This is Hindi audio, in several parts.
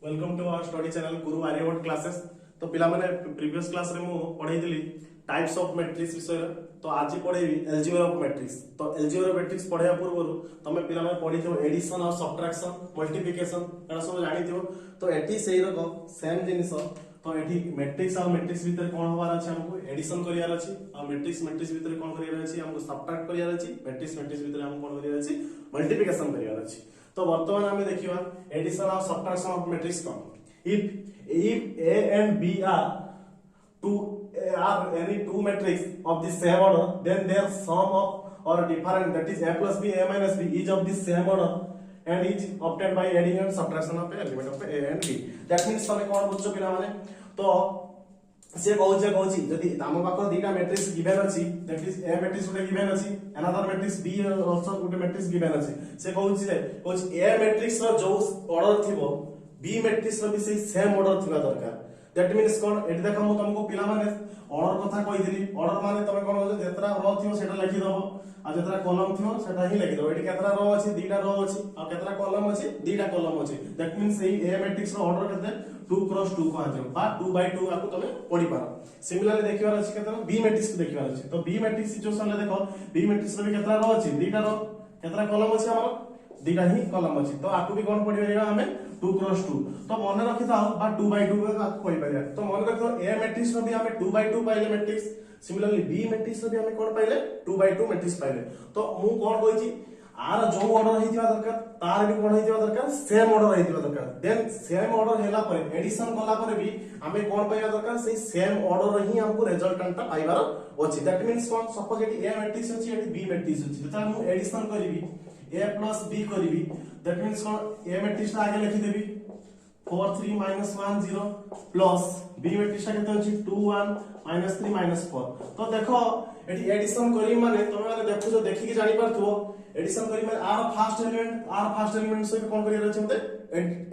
Welcome to our study channel Guru Aryabhatta classes. तो पिला माने प्रीवियस क्लास रे मु पढाइली टाइप्स ऑफ मैट्रिक्स विषय रे। तो आज पढेबी अलजेब्रा ऑफ मैट्रिक्स। तो अलजेब्रा ऑफ मैट्रिक्स पढाया पूर्व तमे पिला माने पढिथियो एडिशन और सब्ट्रैक्शन मल्टीप्लिकेशन एटा सब जानिथियो। तो एठी सेही रको सेम जिनिस। तो एठी मैट्रिक्स और मैट्रिक्स भीतर कोन होबार अछि हमको एडिशन करियार अछि और मैट्रिक्स भीतर कोन करियार अछि हमको सब्ट्रैक्ट करियार अछि। मैट्रिक्स भीतर हमको कोन करियार अछि मल्टीप्लिकेशन करियार अछि। तो वर्तमान हमें देखिबा एडिशन और subtraction of matrix cone. if a and b are any two matrix of the same order, then their sum of or different, that is a plus b a minus b, is of the same order and is obtained by adding and subtraction of a element of a and b. That means तमे कोन बुझछो पिला माने। तो से कहूची जदि आम पाख दीटा मैट्रिक्स गिवन अछि, that is a matrix Gute given अछि, another matrix be also Gute matrix given अछि। से कहूची ए मैट्रिक्स रो जो ऑर्डर थिबो बी मैट्रिक्स रो भी से सेम ऑर्डर थिबा दरकार। दैट मींस कोन एठी देखा मु तुमको पिला माने ऑर्डर कथा कहिदिली। ऑर्डर माने तमे कोन हो जेतरा रो थिबो सेटा लिखि दबो आ जेतरा कॉलम थिबो सेटा ही लिखि दबो। एठी केतरा रो अछि दीटा रो अछि आ केतरा कॉलम अछि दीटा कॉलम अछि। That means a matrix row order केते 2 क्रॉस 2 को आजो बा 2 बाय 2 आको तमे पढी पारो। सिमिलरली देखिबार अछि केतरा बी मैट्रिक्स को देखिबार अछि। तो बी मैट्रिक्स सिचुएशन ले देखो बी मैट्रिक्स रो भी केतरा रो अछि दीटा रो केतरा कॉलम अछि हमर दीटा ही कॉलम अछि। तो आकु भी कोन पढी परिबा हमें 2 क्रॉस 2। तो मन रखि थाओ बा 2 बाय 2 आकु पढी परिबा। तो मन रखो ए मैट्रिक्स रो भी हमें 2 बाय 2 पाइले मैट्रिक्स। सिमिलरली बी मैट्रिक्स रो भी हमें कोन पाइले 2 बाय 2 मैट्रिक्स पाइले। तो मु कोन कहिछि आर जो ऑर्डर हेतिबा दरकार तार भी कोन हेतिबा दरकार सेम ऑर्डर हेतिबा दरकार। देन सेम ऑर्डर हेला पर एडिशन कला पर भी हमें कोन पाइबा दरकार से सेम ऑर्डर ही हमको रिजल्टेंट पाइबार अछि। That means cone suppose eighty A matrix अछि एटी बी मैट्रिक्स अछि। त मु एडिशन करबी a plus b करबी। That means cone A matrix आगे लिखि देबी 4 3 -1 0 प्लस b मैट्रिक्स केते अछि 2 1 -3 -4। तो देखो एटी एडिशन करी माने तमे माने देखु देखि के जानि परथुओ एडिशन करी माने आर फर्स्ट एलिमेंट से कोन करियर अछि मते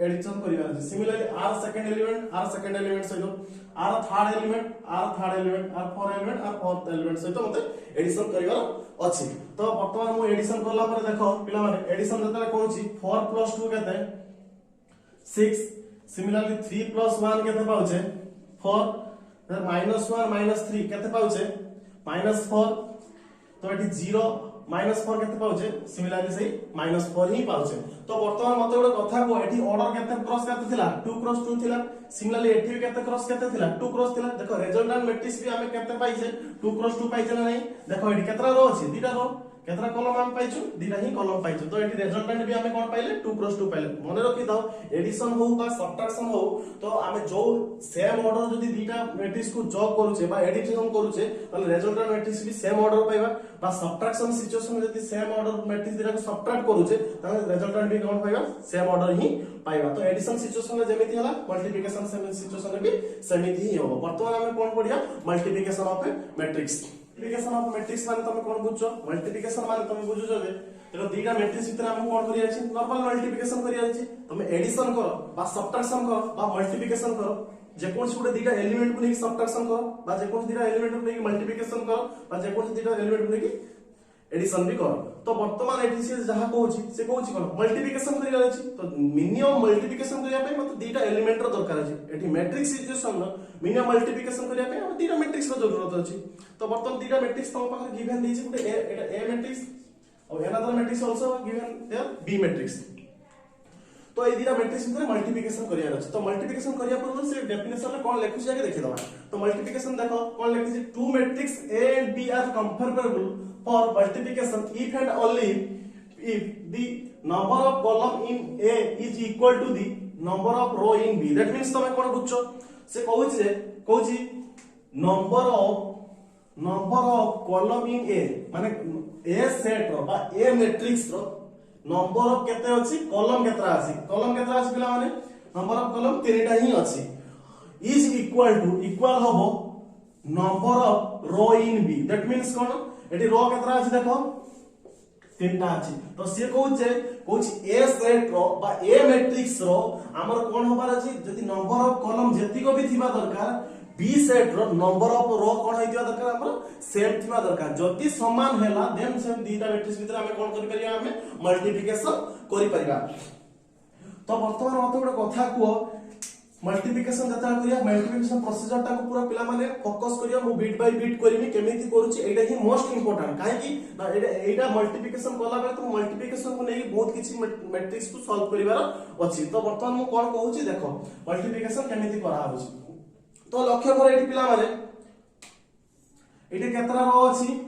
एडिशन करियर अछि। सिमिलरली आर सेकंड एलिमेंट से आर थर्ड एलिमेंट आर फोर्थ एलिमेंट से तो मते एडिशन करियर अछि। तो वर्तमान मु एडिशन करला पर देखो पिला माने एडिशन जतले कहूची 4 + 2 केते 6। सिमिलरली 3 + 1 केते पाउचे 4। फिर -1 -3 केते पाउचे -4। तो एटी 0 -4 केते पाउचे सिमिलरली सही -4 ही पाउचे। तो वर्तमान मते गोटे कथा को एटी ऑर्डर केते क्रॉस केते थिला 2 क्रॉस 2 थिला। सिमिलरली एटी भी केते क्रॉस केते थिला 2 क्रॉस थिला। देखो रिजल्टेंट मैट्रिक्स भी हमें केते पाइसे 2 क्रॉस 2 पाइचे ना नहीं। देखो एटी केतरा रो अछि दीटा रो केतरा कॉलम हम पाइछु दीटा ही कॉलम पाइछु। तो एटी रिजल्टेंट भी हमें कोन पाइले 2 क्रॉस 2 पाइले। मने रखि दाओ एडिशन हो बा सब्ट्रैक्शन हो तो हमें जो सेम ऑर्डर जदी दीटा मैट्रिक्स को जॉब करूचे बा एडिशन करूचे तले रिजल्टेंट मैट्रिक्स भी सेम ऑर्डर पाइबा। बा सब्ट्रैक्शन सिचुएशन में जदी सेम ऑर्डर मैट्रिक्स दीटा को सब्ट्रैक्ट करूचे तले रिजल्टेंट भी कोन पाइबा सेम ऑर्डर ही पाइबा। तो एडिशन सिचुएशन में जेमिति हला मल्टीप्लिकेशन सिचुएशन में भी सेमिति ही हो। वर्तमान हमें कोन पढिया multiplication of a matrix. Multiplication of matrix माने तमे कोन बुझछो मल्टीप्लिकेशन माने तमे बुझुछो जे देखो दीटा मैट्रिक्स भीतर हम कोन करिया अछि नॉर्मल मल्टीप्लिकेशन करिया अछि। तमे एडिशन करो बा सब्ट्रैक्शन करो बा मल्टीप्लिकेशन करो जे कोन गुटे दीटा एलिमेंट को लेके सब्ट्रैक्शन करो बा जे कोन दीटा एलिमेंट को लेके मल्टीप्लिकेशन करो बा जे कोन दीटा एलिमेंट को लेके एडिशन भी करो। तो वर्तमान एटी से जहा कहूची से कहूची कोन मल्टीप्लिकेशन करिया अछि। तो मिनिमम मल्टीप्लिकेशन करिया पे मत दीटा एलिमेंट रो दरकार अछि। एटी मैट्रिक्स सिचुएशन नो मिनिमम मल्टीप्लिकेशन करिया पे हम दीटा मैट्रिक्स रो जरूरत अछि। तो वर्तमान दीटा मैट्रिक्स तम पाखर गिवन देछि गुटे एटा ए मैट्रिक्स और another matrix also given there B matrix. तो ए दीटा मैट्रिक्स भीतर मल्टीप्लिकेशन करिया अछि। तो मल्टीप्लिकेशन करिया पूर्व से डेफिनेशन में कोन लिखु छै आगे देखि दबा। तो मल्टीप्लिकेशन देखो कोन लिखि छै two matrix A and B are comparable for multiplication if and only if the number of column in A is equal to the number of row in B. That means तमे कोन बुझछो से कहूची number of column in A माने A सेट रो बा A matrix row number of केते अछि कॉलम केतरा अछि पिला माने number of column तीनटा ही अछि is equal होबो number of row in B. That means कोन एटी रो केतरा अछि देखो तीनटा अछि। तो से कहूची ए सेट रो बा ए मैट्रिक्स रो हमर कोन होबार अछि जदी नंबर ऑफ कॉलम जेति को भी थिबा दरकार बी सेट रो नंबर ऑफ रो कोन होइतिबा दरकार हमर सेम थिबा दरकार। जदी समान हैला देन सेम दीटा मैट्रिक्स भीतर हमें कोन करि परिया हमें मल्टीप्लिकेशन करि परिबा। तो वर्तमान मते गोटे कथा को मल्टीप्लिकेशन जता करिया मल्टीप्लिकेशन प्रोसीजर टा को पूरा पिला माने फोकस करिया मु बीट बाय बीट करबी केमिति करूची एटा ही मोस्ट इंपोर्टेंट काहे कि ना एटा मल्टीप्लिकेशन कला बेले तो मल्टीप्लिकेशन को नेकी बहुत किछि मैट्रिक्स को सॉल्व करिवार अछि तो वर्तमान मु कोन कहूची देखो मल्टीप्लिकेशन केमिति करा होची तो लक्ष्य कर एटी पिला माने एटी केतरा रो अछि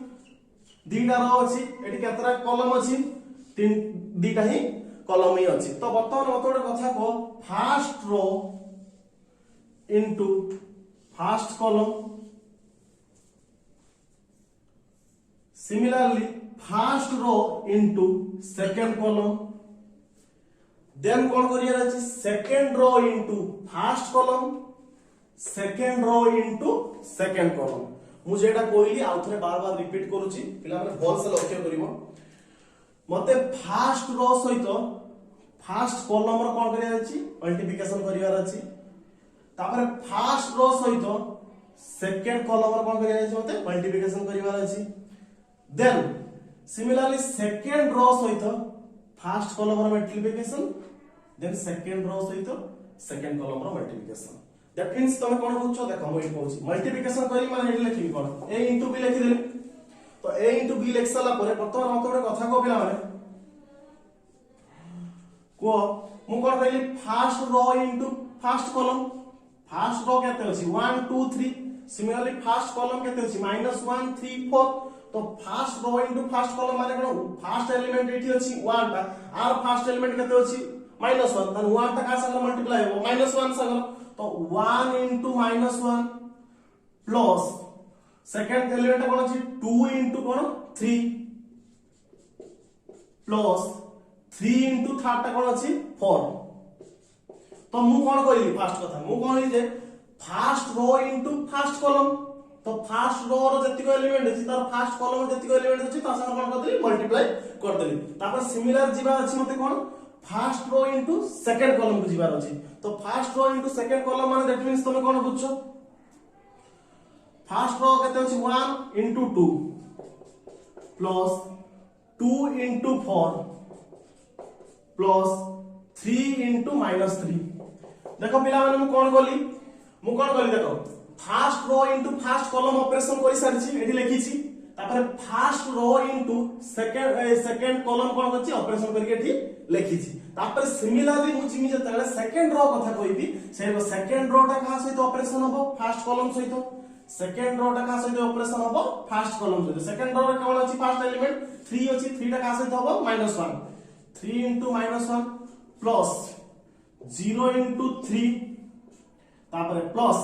दीटा रो अछि एटी केतरा कॉलम अछि तीन दीटा ही कॉलम ही अछि तो वर्तमान मते गोटे कथा को first row into first column similarly first row into second column then कौन करिया अछि second row into first column second row into second column मुझे एटा कोइली आ थरे बार बार रिपीट करूची पिला माने भल से लक्ष्य करिवो मते फर्स्ट रो सहित फर्स्ट कॉलम रो कौन करिया अछि मल्टीप्लिकेशन करिवार अछि तापर फर्स्ट रो सहित सेकंड कॉलम रो कोन करिया अछि मते मल्टीप्लिकेशन करिवार अछि देन सिमिलरली सेकंड रो सहित first column row multiplication then second row सहित second column row multiplication that means तमे कोन बुझछो देखो म एठी कहूची मल्टीप्लिकेशन करी माने एठी लिखिबी कोन a * b लिखि देली तो a * b लिख साला परे प्रथम मते गोटे कथा को पिला माने को मु कोन कहली first row into first column first row केते अछि 1 2 3 सिमिलरली फर्स्ट कॉलम केते अछि -1 3 4 तो first row into first column माने कोन फर्स्ट एलिमेंट एठी अछि 1 टा आर फर्स्ट एलिमेंट केते अछि -1 तन 1 टा का संग मल्टीप्लाई हो -1 संग तो 1 इनटू -1 प्लस सेकंड एलिमेंट कोन अछि 2 इनटू कोन 3 प्लस 3 इनटू थर्ड टा कोन अछि 4 तो मु कोन कहली फर्स्ट कथा मु कहली जे first row into first column तो फर्स्ट रो रो जति को एलिमेंट अछि तार फर्स्ट कॉलम रो जति को एलिमेंट अछि ता संग कोन करदेली मल्टीप्लाई कर देली तापर सिमिलर जीवा अछि मते कोन first row into second column को जीवार अछि तो first row into second column माने दैट मींस तमे कोन बुझछो फर्स्ट रो केते अछि 1 into 2 plus 2 into 4 plus 3 into -3 देखो पिला माने मु कोन गली देखो first row into first column operation करि सारिछि एठी लिखिछि तापर first row into second column कोन करछि ऑपरेशन करके एठी लिखिछि तापर सिमिलरली मु जिमि जतले सेकंड रो कथा कहबी से सेकंड रो टा का सहित ऑपरेशन होबो फर्स्ट कॉलम सहित सेकंड रो टा का सहित ऑपरेशन होबो फर्स्ट कॉलम सहित सेकंड रो रे कोन अछि फर्स्ट एलिमेंट 3 अछि 3 टा का सहित होबो -1 3 इनटू -1 प्लस 0 इनटू 3 तापर प्लस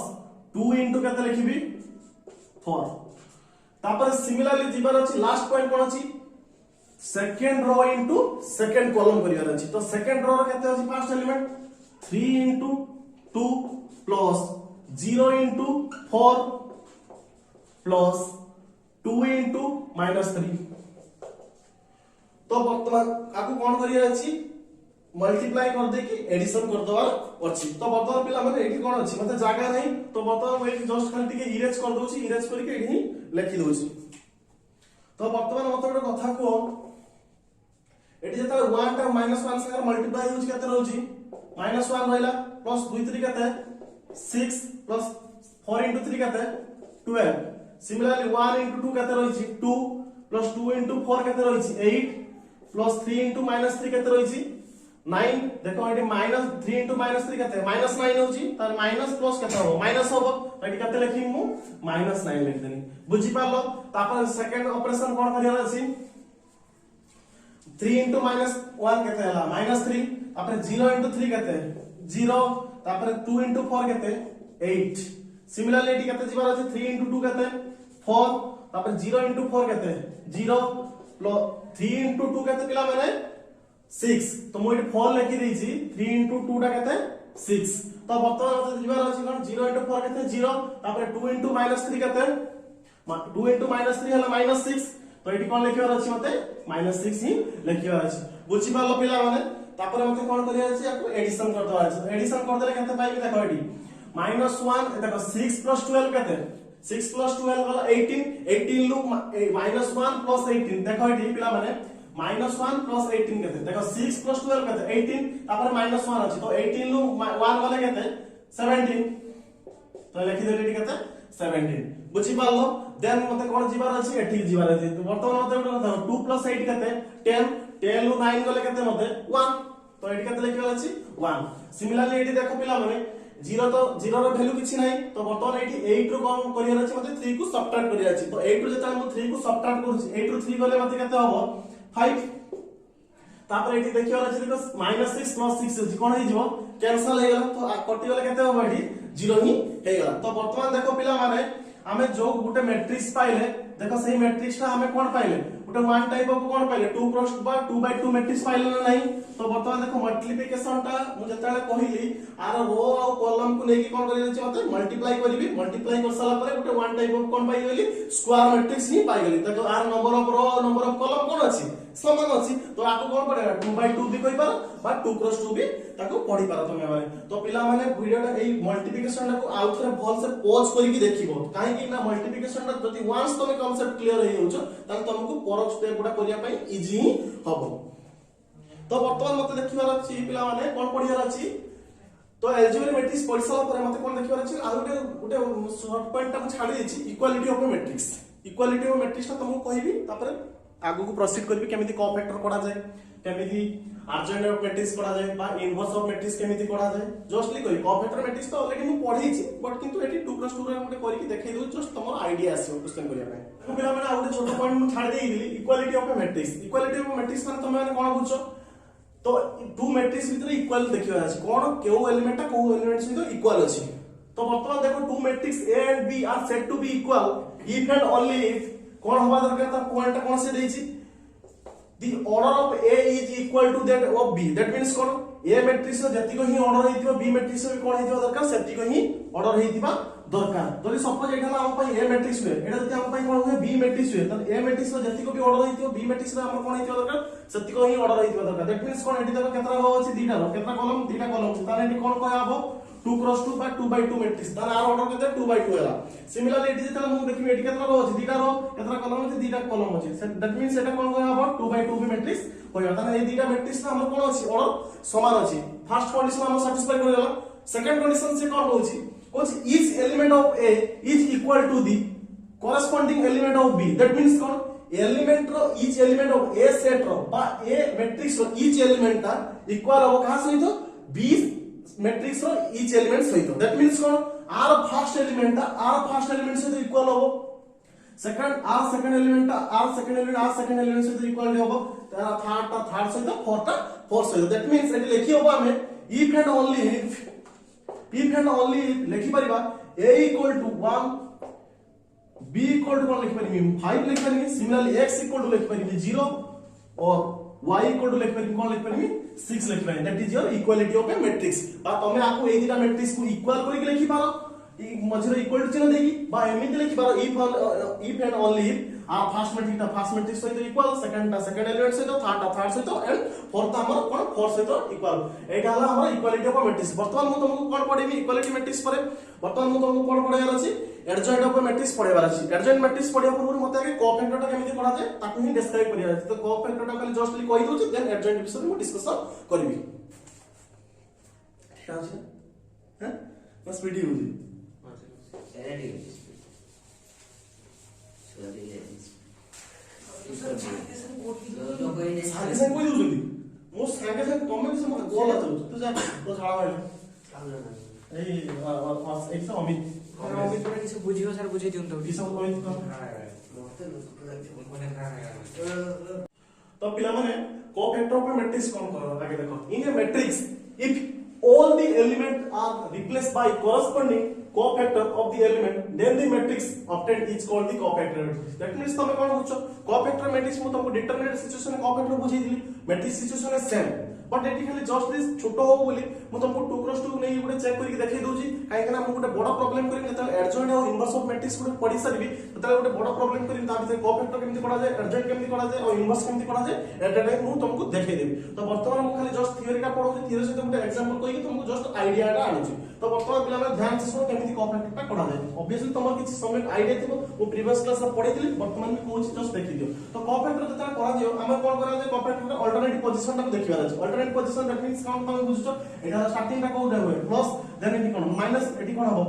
2 इनटू केते लिखिबी 4 तापर सिमिलरली जीवार अछि लास्ट पॉइंट कोन अछि second row into second column करिवार अछि तो सेकंड रो रो केते अछि first element 3 into 2 plus 0 into 4 plus 2 into -3 तो वर्तमान आकु कोन करिया अछि मल्टीप्लाई कर दे कि एडिशन कर दवा अछि तो वर्तमान पिला माने एठी कोन अछि मते जागा नै तो वर्तमान एठी जस्ट खाली टिके इरेज कर दोछि इरेज करके एठी लिखि दोछि तो वर्तमान मते गोटे कथा को एठी जता 1 टा -1 संग मल्टीप्लाई होछि केते रहउछि -1 रहला प्लस 2 3 केते 6 प्लस 4 into 3 केते 12 सिमिलरली 1 into 2 केते रहइछि 2 प्लस 2 into 4 केते रहइछि 8 प्लस 3 into -3 केते रहइछि 9 देखो एटी -3 into -3 केते -9 होची तार माइनस प्लस केते हो माइनस होबो एटी केते लिखि मु -9 लिख देनी बुझी पालो तापर सेकंड ऑपरेशन कोन करिया अछि 3 into -1 केते हला -3 तापर 0 into 3 केते 0 तापर 2 into 4 केते 8 सिमिलरली एटी केते जीवार अछि 3 into 2 केते 4 तापर 0 into 4 केते 0 प्लस 3 into 2 केते पिला माने 6 तो मोइट 4 लिखि दैछि 3 into 2 टा केते 6 तो वर्तमान मते जीवार अछि कोन 0 into 4 केते 0 तापर 2 into -3 केते 2 into -3 हला -6 तो एटी कोन लिखिवार अछि मते -6 ही लिखिवार अछि बुझि पालो पिला माने तापर मते कोन करिया अछि याको एडिशन कर दवा अछि एडिशन कर देले केते पाइबे देखो एटी -1 देखो 6 plus 12 केते 6 plus 12 वाला 18 18 लुक -1 plus 18 देखो एटी पिला माने -1 प्लस 18 केते देखो 6 प्लस 12 केते 18 तापर -1 अछि तो 18 लु 1 गले केते 17 तो लिखि देली एटी केते 17 बुझी पालो देन मते कोन जीवार अछि एठी जीवार अछि तो वर्तमान मते गोटे କଥା 2 प्लस 8 केते 10 10 लु 9 गले केते मते 1 तो एटी केते लिखिबा अछि 1 सिमिलरली एटी देखो पिला माने 0 तो 0 रो वैल्यू किछि नै तो वर्तमान एटी 8 रो कोन करियर अछि मते 3 को सबट्रैक्ट करियर अछि तो 8 रो जेता हम 3 को सबट्रैक्ट करू 8 रो 3 गले मते केते हबो 5 तापर एटी देखियो अछि देखो -6 प्लस 6 कोन हे जिवो कैंसिल हे गेला तो कटि गले केते हबो एटी 0 ही हे गेला तो वर्तमान देखो पिला माने हमें जो गुटे मैट्रिक्स पाइले देखो सही मैट्रिक्स टा हमें कोन पाइले गुटे वन टाइप ऑफ कोन पाइले 2 क्रॉस बा 2/2 मैट्रिक्स पाइले ना नहीं तो वर्तमान देखो मल्टीप्लिकेशन टा मु जताले कहिली आर रो आ कॉलम को लेके कोन करि अछि मते मल्टीप्लाई करबी मल्टीप्लाई कर साला परे गुटे वन टाइप ऑफ कोन पाइ गेली स्क्वायर मैट्रिक्स ही पाइ गेली देखो are number of row number of column कोन अछि समान अछि तो आको कोन पड़ेगा 2/2 भी कहि पार बा 2 क्रॉस 2 भी ताको पढी पार तमे माने तो पिला माने वीडियो टा एई मल्टीप्लिकेशन टा को आउट रे भल से पॉज करिकि देखिबो काहे कि ना मल्टीप्लिकेशन टा जति वंस तमे कांसेप्ट क्लियर हे होछ ताल तुमको परक स्टेप गुडा करिया पई इजी हबो तो वर्तमान मते देखिबार अछि पिला माने कोन पढियार अछि तो एलजेब्रा मैट्रिक्स पढि साला परे मते कोन देखिबार अछि आ गुटे शॉर्ट पॉइंट टा छाडी देछि इक्वालिटी ऑफ मैट्रिक्स टा तुमको कहिबी तापर आगु को प्रोसीड करबी केमिति कोफैक्टर कोडा जाय केमिति अर्जेंट ऑफ मैट्रिक्स कोडा जाय बा इनवर्स ऑफ मैट्रिक्स केमिति कोडा जाय जस्टली कहि कोफैक्टर मैट्रिक्स तो ऑलरेडी मु पढी छि बट किंतु एटी 2+2 रे हमके करिकि देखै दउ जस्ट तमर आईडिया आसीबो क्वेश्चन करिया पय पिला माने आउटे छोटो पॉइंट मु छाडी देइली इक्वालिटी ऑफ मैट्रिक्स माने तमे माने कोन बुझो तो टू मैट्रिक्स भीतर इक्वल देखिबा अछि कोन केउ एलिमेंट टा को एलिमेंट सहित इक्वल अछि तो वर्तमान देखो two matrix A and B are said to be equal if and only if कोन हवा दरकार त पॉइंट कोन से देछि the order of A is equal to that of B that means कोन A मैट्रिक्स रो जति को ही ऑर्डर हेतिबो B मैट्रिक्स रो कोन हेतिबो दरकार सेति को ही ऑर्डर हेतिबा दरकार जदि सपोज एठा हम पई A मैट्रिक्स हुए एटा जति हम पई कोन हुए B मैट्रिक्स हुए त A मैट्रिक्स रो जति को भी ऑर्डर हेतिबो B मैट्रिक्स रो हम कोन हेतिबो दरकार सेति को ही ऑर्डर हेतिबो दरकार that means कोन एठी देखो केतरा रो अछि दीटा रो केतरा कॉलम दीटा कॉलम अछि ताने एठी कोन कहया हबो 2 क्रॉस 2 बा 2/2 मैट्रिक्स ताने आर ऑर्डर केते 2/2 होला सिमिलरली एठी जेतला मु देखिबे एठी केतरा रो अछि दीटा रो केतरा कॉलम अछि दीटा कॉलम अछि दैट मींस एटा कोन कहया हबो 2/2 भी मैट्रिक्स होया ताने ए दीटा मैट्रिक्स ना हमर कोन अछि ऑर्डर समान अछि फर्स्ट कंडीशन हम सैटिस्फाई कर गेला सेकंड कंडीशन से कोन होछि कोच each element of A is equal to the corresponding element of B that means कोन element row each element of A सेट रो बा A matrix row each element ता इक्वल हो कहा सहित B matrix row each element सहित दैट मींस कोन R फर्स्ट एलिमेंट से इक्वल हो second R second element R second element से इक्वल हो तारा थर्ड सहित फोर्थ सहित दैट मींस एटी लिखि होबा हमें इफ एंड ओनली लिखि परिबा A equal to 1 B equal to 1 लिखि परिबी 5 लिखि परिबी सिमिलरली X equal to लिखि परिबी 0 और Y equal to लिखि परिबी कोन लिखि परिबी 6 लिखि परिबी that is your equality of a matrix बा तमे आको ए दिटा मैट्रिक्स को इक्वल करिक लिखि पारो मझरे इक्वल टू चिन्ह देगी बा एमिति लिखि पारो इफ एंड ओनली इफ आ फर्स्ट मैट्रिक्स सहित इक्वल सेकंड एलिमेंट सहित थर्ड सहित एंड फोर्थ हमर कोन फोर्थ सहित इक्वल एटा हला हमर इक्वालिटी ऑफ मैट्रिक्स वर्तमान मु तुमको कोन पढेबी इक्वालिटी मैट्रिक्स परे वर्तमान मु तुमको कोन पढेबार अछि एडजॉइंट ऑफ मैट्रिक्स पढेबार अछि एडजॉइंट मैट्रिक्स पढिया पूर्व मते आगे कोफैक्टर टा केमिति पढा जाय ताकू ही डिस्क्राइब करिया अछि तो कोफैक्टर टा खाली जस्टली कहि दोछि देन एडजॉइंट विषय में डिस्कशन करबी ठीक अछि हैं बस वीडियो होजी रेडी सागे सागे कोइ दोजंदी मो सागे सागे तमे से मते गोला जाउ तू जा तो छाड़ा भाई ए एक से अमित अमित पर किसी बुझियो सर बुझे दिउन तो किसा अमित तो पिला माने कोफैक्टर ऑफ मैट्रिक्स कोन करो आगे देखो in a matrix if all the elements are replaced by corresponding cofactor of the element then the matrix obtained is called the cofactor matrix that means तमे कोन बुझो cofactor matrix मु तुमको डिटरमिनेंट सिचुएशन cofactor बुझै दिली मैट्रिक्स सिचुएशन है सेम बट एटी खाली जस्ट दिस छोटो हो बोली मु तुमको 2 क्रॉस 2 नै गुटे चेक करके देखै दोची काहे कि ना मु गुटे बड़ प्रॉब्लम करी त एडजॉइंट और इनवर्स ऑफ मैट्रिक्स गुटे पढी सरबी त गुटे बड़ प्रॉब्लम करी ता भीतर कोफैक्टर केमति पढा जाय एडजॉइंट केमति पढा जाय और इनवर्स केमति पढा जाय एटा टाइम मु तुमको देखै देबी तो वर्तमान मु खाली जस्ट थ्योरी का पढौची थ्योरी से गुटे एग्जांपल कहि तुमको जस्ट आईडिया टा आनुची तो वर्तमान पिला में ध्यान से सुन केमति कोफैक्टर का पढा जाय ऑब्वियसली तुमर किछि समय आईडिया थिबो वो प्रीवियस क्लास रे पढैथिली वर्तमान में कोछि जस्ट देखि दियो तो कोफैक्टर जता करा दियो हम कोन करा जाय कोफैक्टर अल्टरनेटिव पोजीशन टा देखिबार अछि alternative position that means count तुम बुझछो एटा स्टार्टिंग टा कोउडा होय प्लस देन एटी कोन माइनस एटी कोन हबो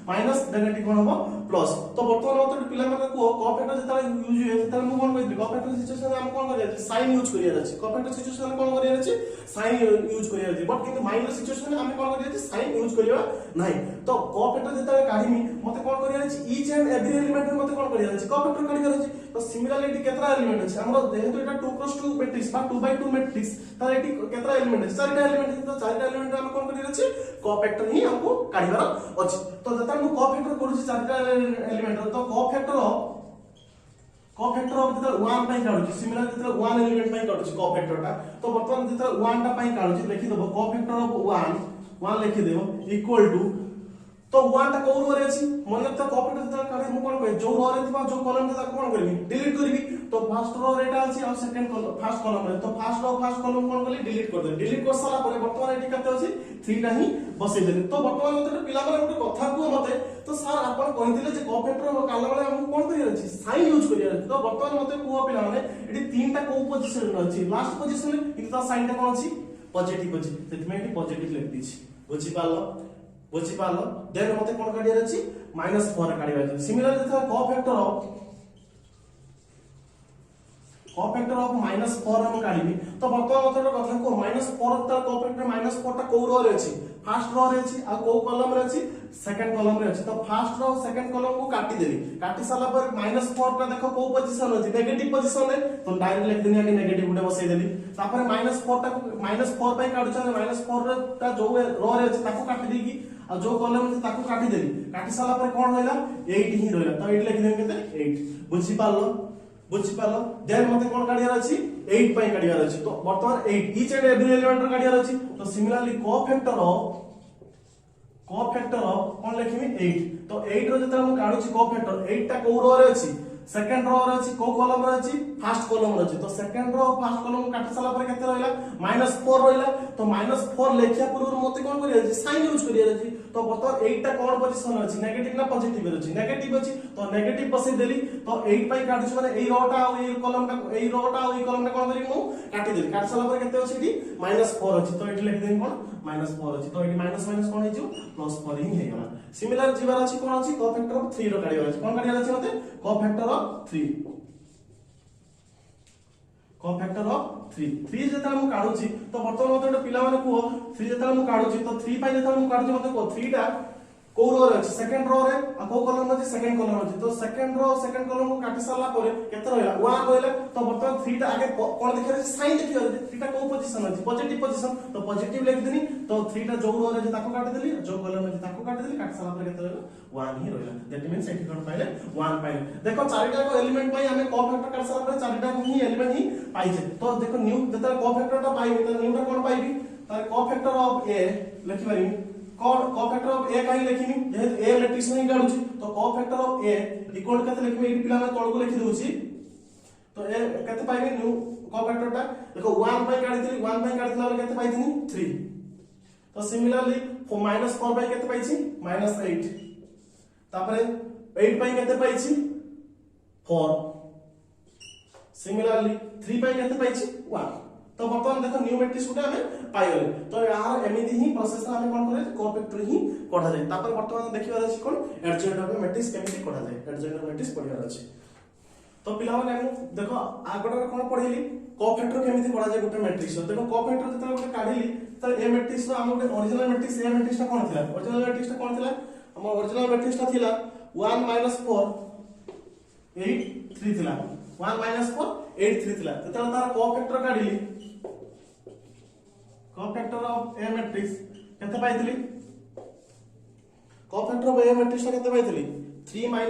माइनस देन एटी कोन हबो प्लस तो वर्तमान मत पिला माने को कोफैक्टर जता यूज होय जता हम कोन कहि कोफैक्टर सिचुएशन हम कोन करिया अछि साइन यूज करिया अछि कोफैक्टर सिचुएशन कोन करिया अछि साइन यूज करिया अछि बट किंतु माइनस सिचुएशन हम कोन करिया अछि साइन यूज करिया नाही तो कोफैक्टर जता काढिमी मते कोन करिया अछि ईच एंड एवरी एलिमेंट मते कोन करिया अछि कोफैक्टर काढिया अछि तो सिमिलरली एटी केतरा एलिमेंट अछि हमरो जेहेतु एटा 2 क्रॉस 2 मैट्रिक्स बा 2 बाय 2 मैट्रिक्स त एटी केतरा एलिमेंट अछि चारटा एलिमेंट अछि तो चारटा एलिमेंट हम कोन करिया अछि कोफैक्टर ही हमको काढिबार अछि तो जता हम कोफैक्टर करूछि चारटा एलिमेंट तो कोफैक्टर ऑफ जता 1 पई काढुछि सिमिलर जता 1 एलिमेंट पई काढुछि कोफैक्टर टा तो वर्तमान जता 1 टा पई काढुछि लिखि देबो कोफैक्टर ऑफ 1 लिखि देबो इक्वल टू तो 1 टा कोन रे अछि मन त कोफैक्टर जता काढे मु कोन कहि जो रो रे थिबा जो कॉलम जता कोन करबी डिलीट करबी तो फर्स्ट रो रेटा अछि और सेकंड कॉलम फर्स्ट कॉलम रे तो फर्स्ट रो फर्स्ट कॉलम कोन करली डिलीट कर दे डिलीट कर साला परे वर्तमान एटी कते अछि 3 टा ही बसै देले तो वर्तमान मते पिला माने गुटे कथा को मते तो सर आपण कहिथिले जे कोफैक्टर काला बेले हम कोन करिया अछि साइन यूज करिया अछि तो वर्तमान मते को पिला माने एटी 3 टा को पोजीशन रे अछि लास्ट पोजीशन रे इ तो साइन टा कोन अछि पॉजिटिव अछि सेति में एटी पॉजिटिव लिख दिछि बुझि पालो देन मते कोन काढिया अछि -4 काढिया अछि सिमिलर जथा कोफैक्टर ऑफ -4 हम काढिबी तो वर्तमान मते कथा को -4 त कोफैक्टर -4 टा को रो रे अछि फर्स्ट रो रे अछि आ को कॉलम रे अछि सेकंड कॉलम रे अछि तो फर्स्ट रो सेकंड कॉलम को काटी देली काटी साला पर -4 टा देखो को पोजीशन अछि नेगेटिव पोजीशन रे तो डायरेक्ट लिख देनी आके नेगेटिव गुटे बसै देली तापर -4 टा -4 पई काढु छ -4 टा जो रो रे अछि ताको काटी देकी आ जो कॉलम अछि ताको काटी देली काटी साला पर कोन होइला 8 ही रहला तो 8 लिख देम केते 8 बुझि पालो देन मते कोन काढियार अछि 8 पई काढियार अछि तो वर्तमान 8 ईच एंड एवरी एलिमेंट रो काढियार अछि तो सिमिलरली कोफैक्टर ऑफ कोन लिखिमी 8 तो 8 रो जता हम काढु छी कोफैक्टर 8 टा को रो रे अछि सेकंड रो रे अछि को कॉलम रे अछि फर्स्ट कॉलम रे अछि तो सेकंड रो फर्स्ट कॉलम काटी साला पर केते रहला -4 रहला तो -4 लेखिया पूर्व मते कोन करिया अछि साइन यूज करिया अछि तो वर्तमान 8 टा कोन पोजीशन अछि नेगेटिव ना पॉजिटिव अछि नेगेटिव अछि तो नेगेटिव बसै देली तो 8 पई काढु छ माने एई रोटा आ एई कॉलम टा एई रोटा आ एई कॉलम टा कोन करी मु काटी देली काटी साला पर केते अछि इटी -4 अछि तो इटी लिख देम कोन -4 अछि तो इटी माइनस माइनस कोन हिजो +4 ही हे गला सिमिलर जीवार अछि कोन अछि कोफैक्टर ऑफ 3 रो काढिया अछि कोन काढिया अछि मते कोफैक्टर ऑफ 3 3 जता हम काढु छी तो वर्तमान मते पिला माने को 3 जता हम काढु छी तो 3 पाई जता हम काढु छी मते को 3 टा को रो रे अछि सेकंड रो रे आ को कॉलम अछि सेकंड कॉलम अछि तो सेकंड रो सेकंड कॉलम को काटी साला परे केते रहला 1 रहला तो वर्तमान 3 टा आगे कोन देखि रे साइन देखि रे 3 टा को पोजीशन अछि पॉजिटिव पोजीशन तो पॉजिटिव लिख देनी तो 3 टा जो रो रे ताको काटी देली जो कॉलम अछि ताको काटी देली काटी साला परे केते रहला 1 ही रहला दैट मींस एटी कोन पाइले 1 पाइले देखो चारिटा को एलिमेंट पई हमें कोफैक्टर काटी साला परे चारिटा ही एलिमेंट ही पाइछे तो देखो न्यू जता कोफैक्टर टा पाइबे तो न्यू टा कोन पाइबी त कोफैक्टर ऑफ ए लिखि मारिमी कोफैक्टर ऑफ ए काई लिखिमी जेहेतु ए मैट्रिक्स में काढु छी तो कोफैक्टर ऑफ ए इक्वल कते लिखिमी एटी पिला में तळ को लिखि दउची तो ए कते पाइबे न्यू कोफैक्टर टा देखो 1 पई काढितली 1 पई काढितला केते पाइथिनी 3 तो सिमिलरली -4 पई केते पाइछि -8 तापरे 8 पई केते पाइछि 4 सिमिलरली 3 पई केते पाइछि 1 तो वर्तमान देखो न्यू मैट्रिक्स गुटे हमें पाइले तो यार एमिति ही प्रोसेस हमें कोन करे कोफैक्टर ही पढ़ा जाय तापर वर्तमान देखिबार अछि कोन एडजॉइंट ऑफ मैट्रिक्स केमिति पढ़ा जाय एडजॉइंट ऑफ मैट्रिक्स पढ़िबार अछि तो पिला माने देखो आगडर कोन पढिली कोफैक्टर केमिति पढ़ा जाय गुटे मैट्रिक्स देखो कोफैक्टर जता गुटे काढिली तो ए मैट्रिक्स रो हम गुटे ओरिजिनल मैट्रिक्स ए मैट्रिक्स ता कोन थिला ओरिजिनल मैट्रिक्स ता कोन थिला हम ओरिजिनल मैट्रिक्स ता थिला 1 -4 8 3 थिला 1 -4 8 3 थिला तो तार कोफैक्टर काढिली कोफैक्टर ऑफ ए मैट्रिक्स केते पाइतली कोफैक्टर ऑफ ए मैट्रिक्स केते पाइतली 3 - 8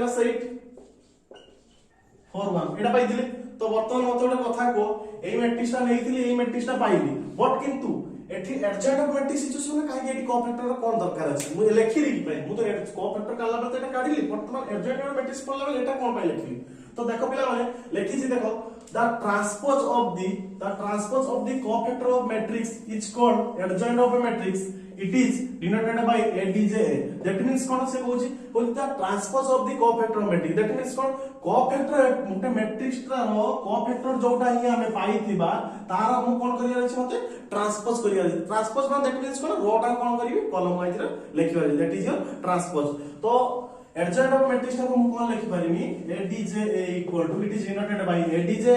4 1 एटा पाइतली तो वर्तमान मते गोटे कथा को ए मैट्रिक्स ता नेइतली ए मैट्रिक्स ता पाइली बट किंतु एठी एडजॉइंट ऑफ मैट्रिक्स सिचुएशन काहे एठी कोफैक्टर कोन दरकार अछि मु लेखिली कि पई मु तो कोफैक्टर काला बेले एटा काढिली वर्तमान एडजॉइंट ऑफ मैट्रिक्स पढला बेले एटा कोन पई लेखिली तो देखो पिला माने लेखि छी देखो the transpose of the cofactor of matrix is called adjoint of a matrix. It is denoted by adj. That means कौन से कहूची the transpose of the cofactor of matrix. That means कौन cofactor मुटे matrix रो cofactor जोटा ही हमें पाई थिबा तारा मु कोन करिया अछि मते transpose करिया अछि transpose मतलब that means कौन रो टा कोन करिवि कॉलम वाइज रे लिखिबा that is your transpose. तो adjoint of matrix को हम कौन लिखि पारिमी adj equal to it is denoted by adj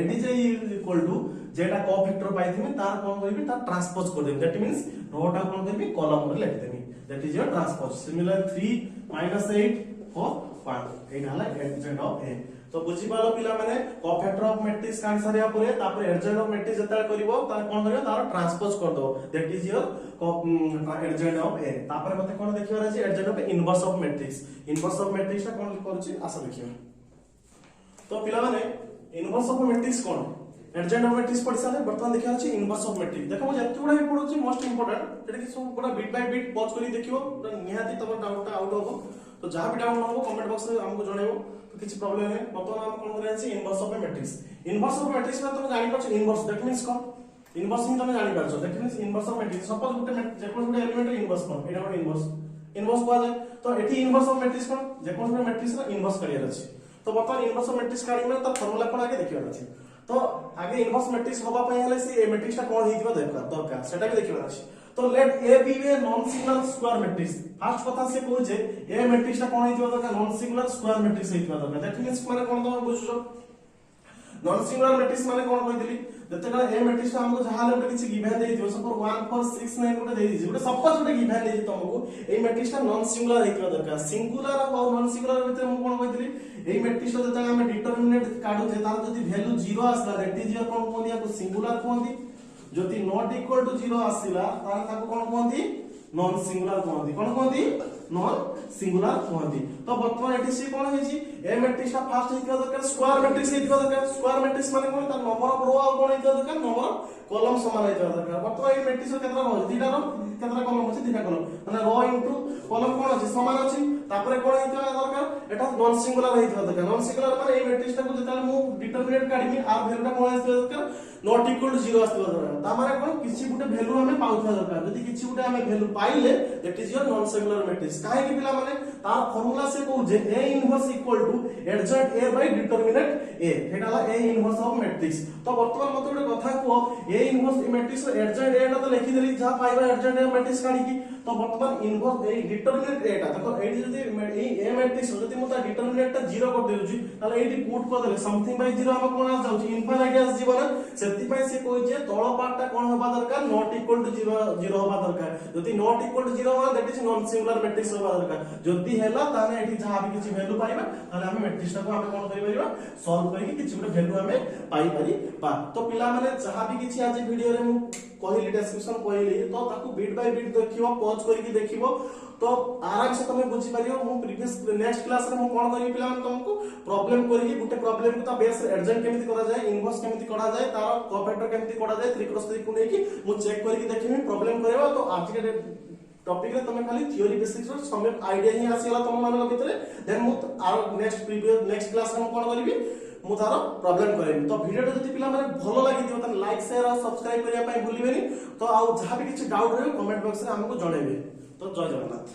is equal to जेटा कोफैक्टर पाइथिमी तार कोन करबी तार ट्रांसपोज कर देबी दैट मींस रोटा कोन करबी कॉलम रे लिख देबी that is your transpose similar 3 8 4 5 एटा हला एडजॉइंट ऑफ ए तो बुझी पालो पिला माने कोफैक्टर ऑफ मैट्रिक्स कान सरिया परे तापर एडजॉइंट ऑफ मैट्रिक्स जता करिवो तार कोन करियो तार ट्रांसपोज कर दो that is your adjoint of A तापर मते कोन देखियो अछि adjoint of inverse of matrix ता कोन करूची आशा देखियो तो पिला माने इनवर्स ऑफ मैट्रिक्स कोन एडजॉइंट ऑफ मैट्रिक्स पढ़ि साले वर्तमान देखिया अछि इनवर्स ऑफ मैट्रिक्स देखो मु जति गुडा भी पढुची मोस्ट इंपोर्टेंट जेटा कि सब पूरा बिट बाय बिट पॉज करी देखियो निहाती तब डाउट आउट होबो तो जहां भी डाउट होबो कमेंट बॉक्स रे हमको जणाइबो तो किछि प्रॉब्लम है वर्तमान हम कोन करै अछि इनवर्स ऑफ मैट्रिक्स में तुम जानि परछ इनवर्स दैट मींस कोन इनवर्स ही तुम जानि परछ that means inverse of matrix suppose गुटे जेकोन गुटे एलिमेंट रे इनवर्स कोन एटा गुटे इनवर्स कोआ जाय तो एठी inverse of matrix cone जेकोन Gute matrix रा इनवर्स करियर अछि तो वर्तमान इनवर्स ऑफ मैट्रिक्स काढी में त फार्मूला कोन आगे देखियो अछि तो आगे इनवर्स मैट्रिक्स होबा पय हले से ए मैट्रिक्स ता कोन हिथिबा दरकार सेटा भी देखियो अछि तो let A B a non singular square matrix first कथा से कहू जे ए मैट्रिक्स ता कोन हिथिबा दरकार नॉन सिंगुलर स्क्वायर मैट्रिक्स हिथिबा दरकार दैट मींस माने कोन तमे बुझुछो नॉन सिंगुलर मैट्रिक्स माने कोन कहितली जते कला ए मैट्रिक्स हमको जहां ले किछि गिवन दे दियो सपोज 1 4 6 9 गुटे दे दियो गुटे सपोज गुटे गिवन दे तुमको ए मैट्रिक्स नॉन सिंगुलर हिथिबा दरकार सिंगुलर और नॉन सिंगुलर भीतर हम कोन कहितली ए मैट्रिक्स जते हम डिटरमिनेंट काढू जे तार जदी वैल्यू 0 आसला दैट इज योर कोन कोन या सिंगुलर कोनदी जदी नॉट इक्वल टू 0 आसिला तार ताको कोन कोनदी नॉन सिंगुलर कोनदी कोन कोनदी नॉन सिंगुलर कोनदी तो वर्तमान एटी सी कोन हेची ए मैट्रिक्स फर्स्ट हिथिबा दरकार स्क्वायर मैट्रिक्स हिथिबा दरकार स्क्वायर मैट्रिक्स माने कोन तार नंबर ऑफ रो और कोन हिथिबा दरकार नंबर कॉलम समान हिथिबा दरकार वर्तमान ए मैट्रिक्स केतना रो दिटा रो केतना कॉलम अछि दिटा कॉलम माने रो इनटू कॉलम कोन अछि समान अछि तापरे कोन हिथिबा दरकार एटा नॉन सिंगुलर हिथिबा दरकार नॉन सिंगुलर माने ए मैट्रिक्स को जता मु डिटरमिनेंट काढिमी आर वैल्यू ता कोन हिथिबा दरकार नॉट इक्वल टू 0 आस्तिबा दरकार ता माने कोन किछि गुटे वैल्यू हमें पाउथबा दरकार जदी किछि गुटे हमें वैल्यू पाइले that is your non singular matrix काहे कि पिला माने तार फार्मूला से कहू जे a inverse equal to adjoint a by determinant a हेटाला a इनवर्स ऑफ मैट्रिक्स तो वर्तमान मते गुटे कथा को a inverse matrix adjoint a ता तो लिखि देली जा पाइबा एडजॉइंट a मैट्रिक्स काढी की तो वर्तमान इनवर्स ए डिटरमिनेंट a ता देखो एडी जदी ए a मैट्रिक्स जदी मु ता डिटरमिनेंट ता 0 कर देउची ताले एडी पुट कर देले समथिंग बाय 0 हम कोन आ जाउची इनफाइनाइट आस जीवन सेति पय से कोइ जे तळ पार्ट ता कोन होबा दरकार नॉट इक्वल टू 0 होबा दरकार जदी नॉट इक्वल टू 0 हो that is non singular matrix होबा दरकार जदी हेला ताने एठी जहा भी किछि वैल्यू पाइबा ताले हम मैट्रिक्स को हम कोन करि परिबा सॉल्व करि किछि गुटे वैल्यू हमें पाई परिबा तो पिला माने जहा भी किछि आज वीडियो रे मु कहिली डिस्क्रिप्शन कहिली तो ताकू बिट बाय बिट देखिबो पॉज करिकि देखिबो तो आराम से तमे बुझि परियो मु प्रीवियस नेक्स्ट क्लास रे मु कोन करि पिला माने तुमको प्रॉब्लम करिकि गुटे प्रॉब्लम को ता बेस एडजॉइंट केमिति करा जाय इनवर्स केमिति करा जाय तार कोफैक्टर केमिति करा जाय 3 क्रॉस 3 को नेकी मु चेक करिकि देखिबी प्रॉब्लम करबा तो आज के टॉपिक रे तमे खाली थ्योरी बेसिक्स रो समय आईडिया ही आसीला तम मानक भितरे देन मु आर नेक्स्ट क्लास रे मु कोन करिवि मु तार प्रॉब्लम करेबी तो वीडियो जति पिला माने भलो लागि दियो त लाइक शेयर और सब्सक्राइब करिया पय भूलिबेनी तो आ जहा भी किछि डाउट रहबे कमेंट बॉक्स रे हमको जणाइबे तो जय जगन्नाथ।